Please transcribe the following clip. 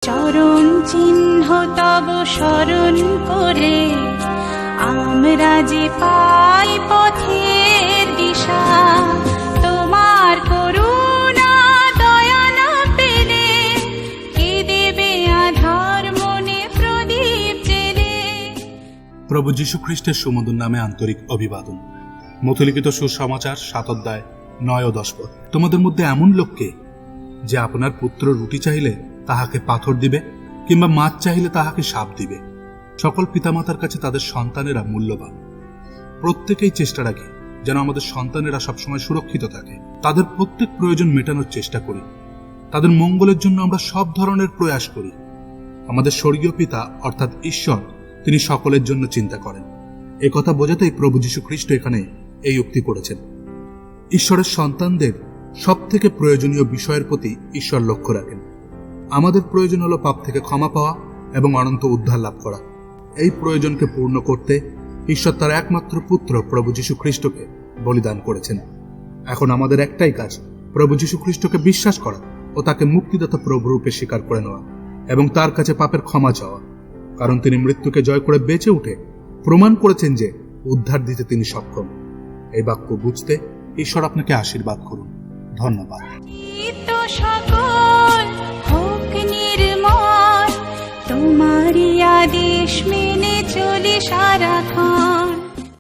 চরণ চিহ্ন তব স্মরণ করে আমরা যে পাই পথের দিশা। তোমার করুণা দয়া না পেলে কে দেবে আধার মনে প্রদীপ জেলে। প্রভু যীশু খ্রিস্টের সুমধুর নামে আন্তরিক অভিবাদন। মথলিখিত সুসমাচার ৭ অধ্যায় ৯ ও ১০ পদ। তোমাদের মধ্যে এমন লোককে যে আপনার পুত্র রুটি চাইলে তাহাকে পাথর দিবে, কিংবা মাছ চাইলে তাহাকে সাপ দিবে। সকল পিতামাতার কাছে তাদের সন্তানেরা মূল্যবান। প্রত্যেকেই চেষ্টা রাখে যেন আমাদের সন্তানেরা সবসময় সুরক্ষিত থাকে। তাদের প্রত্যেক প্রয়োজন মেটানোর চেষ্টা করি। তাদের মঙ্গলের জন্য আমরা সব ধরনের প্রয়াস করি। আমাদের স্বর্গীয় পিতা অর্থাৎ ঈশ্বর, তিনি সকলের জন্য চিন্তা করেন। এই কথা বোঝাতেই প্রভু যীশু খ্রিস্ট এখানে এই উক্তি করেছেন। ঈশ্বরের সন্তানদের সব থেকে প্রয়োজনীয় বিষয়ের প্রতি ঈশ্বর লক্ষ্য রাখেন। আমাদের প্রয়োজন হলো পাপ থেকে ক্ষমা পাওয়া এবং অনন্ত উদ্ধার লাভ করা। এই প্রয়োজনকে পূর্ণ করতে ঈশ্বর তার একমাত্র পুত্র প্রভু যীশু খ্রিস্টকে বলিদান করেছেন। এখন আমাদের একটাই কাজ, প্রভু যীশু খ্রিস্টকে বিশ্বাস করা ও তাকে মুক্তিদাতা প্রভু রূপে স্বীকার করে নেওয়া এবং তার কাছে পাপের ক্ষমা চাওয়া। কারণ তিনি মৃত্যুকে জয় করে বেঁচে উঠে প্রমাণ করেছেন যে উদ্ধার দিতে তিনি সক্ষম। এই বাক্য বুঝতে ঈশ্বর আপনাকে আশীর্বাদ করুন। ধন্যবাদ। সকল হোক নির্মল, তোমারই আদেশ মেনে চলি সারাক্ষণ।